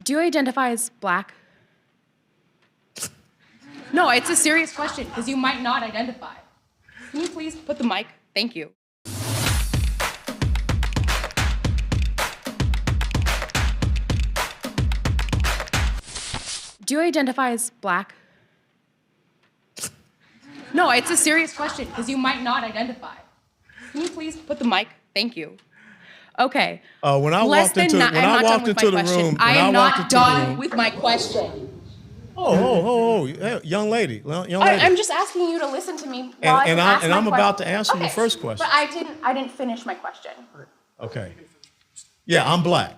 Do you identify as black? No, it's a serious question because you might not identify. Can you please put the mic? Thank you. Do you identify as black? No, it's a serious question because you might not identify. Can you please put the mic? Thank you. Okay. When I walked into the room, I am not done with my question. Hey, young lady. I'm just asking you to listen to me while I'm about to answer your first question. But I didn't finish my question. Okay. Yeah, I'm black.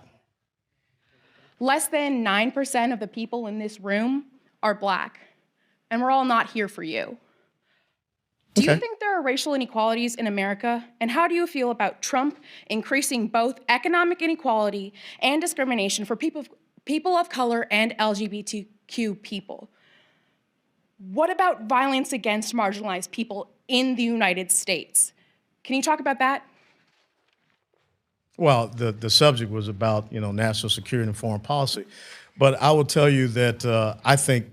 Less than 9% of the people in this room are black, and we're all not here for you. Do you think there are racial inequalities in America? And how do you feel about Trump increasing both economic inequality and discrimination for people of color and LGBTQ people? What about violence against marginalized people in the United States? Can you talk about that? Well, the subject was about, national security and foreign policy. But I will tell you that I think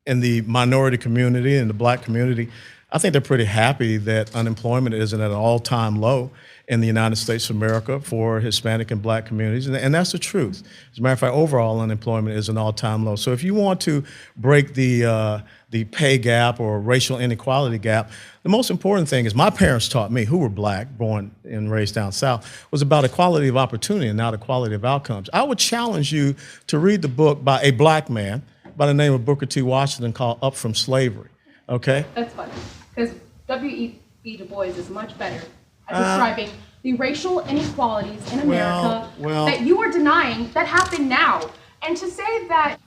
in the minority community and the black community, I think they're pretty happy that unemployment isn't at an all-time low in the United States of America for Hispanic and black communities, and that's the truth. As a matter of fact, overall unemployment is an all-time low. So if you want to break the pay gap or racial inequality gap, the most important thing is my parents taught me, who were black, born and raised down south, was about equality of opportunity and not equality of outcomes. I would challenge you to read the book by a black man by the name of Booker T. Washington called Up From Slavery, okay? That's funny, because W.E.B. Du Bois is much better at describing the racial inequalities in America that you are denying that happen now. And to say that,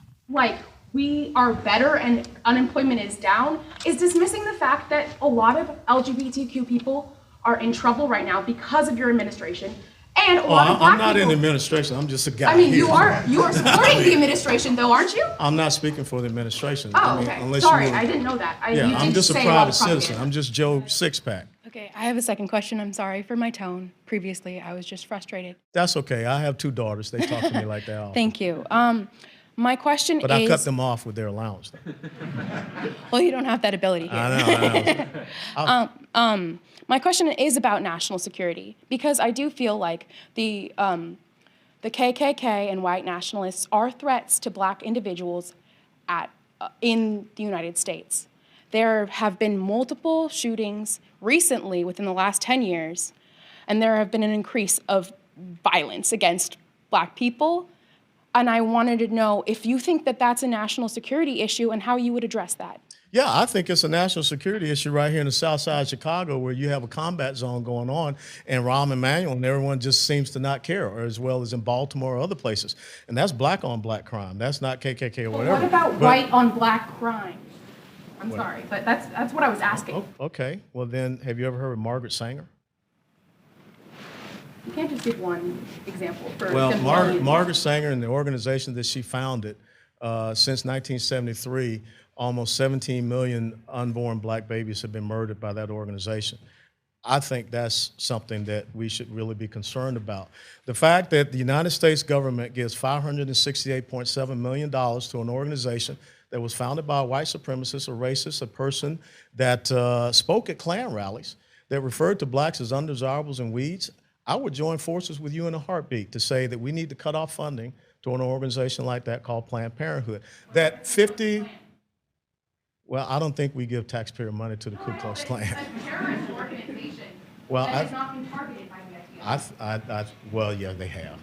we are better and unemployment is down is dismissing the fact that a lot of LGBTQ people are in trouble right now because of your administration. And a lot of black I'm not people. in the administration. I'm just a guy. I mean, you are supporting the administration, though, aren't you? I'm not speaking for the administration. Oh, okay. Sorry, I didn't know that. I'm just a private citizen. I'm just Joe Sixpack. Okay, I have a second question. I'm sorry for my tone. Previously, I was just frustrated. That's okay. I have 2 daughters. They talk to me like that often. Thank you. My question But I cut them off with their allowance. Well, you don't have that ability here. I know. My question is about national security, because I do feel like the KKK and white nationalists are threats to black individuals in the United States. There have been multiple shootings recently within the last 10 years, and there have been an increase of violence against black people. And I wanted to know if you think that that's a national security issue and how you would address that. Yeah, I think it's a national security issue right here in the south side of Chicago, where you have a combat zone going on in Rahm Emanuel, and everyone just seems to not care, or as well as in Baltimore or other places. And that's black on black crime. That's not KKK or whatever. What about white on black crime? I'm sorry, but that's what I was asking. Okay, well then, have you ever heard of Margaret Sanger? You can't just give one example. Margaret Sanger and the organization that she founded since 1973, almost 17 million unborn black babies have been murdered by that organization. I think that's something that we should really be concerned about. The fact that the United States government gives $568.7 million to an organization that was founded by a white supremacist, a racist, a person that spoke at Klan rallies, that referred to blacks as undesirables and weeds, I would join forces with you in a heartbeat to say that we need to cut off funding to an organization like that called Planned Parenthood. Well, I don't think we give taxpayer money to the Ku Klux Klan. It's a terrorist organization that has not been targeted by the FBI. Well, yeah, they have.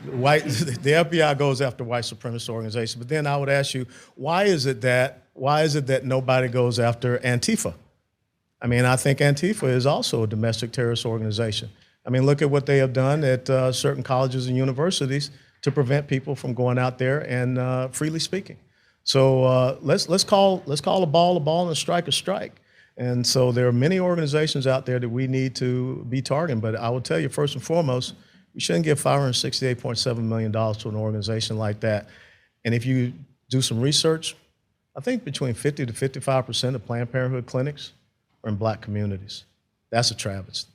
The FBI goes after white supremacist organizations, but then I would ask you, why is it that nobody goes after Antifa? I mean, I think Antifa is also a domestic terrorist organization. I mean, look at what they have done at certain colleges and universities to prevent people from going out there and freely speaking. So let's call a ball and a strike. And so there are many organizations out there that we need to be targeting. But I will tell you, first and foremost, we shouldn't give $568.7 million to an organization like that. And if you do some research, I think between 50 to 55% of Planned Parenthood clinics are in black communities. That's a travesty.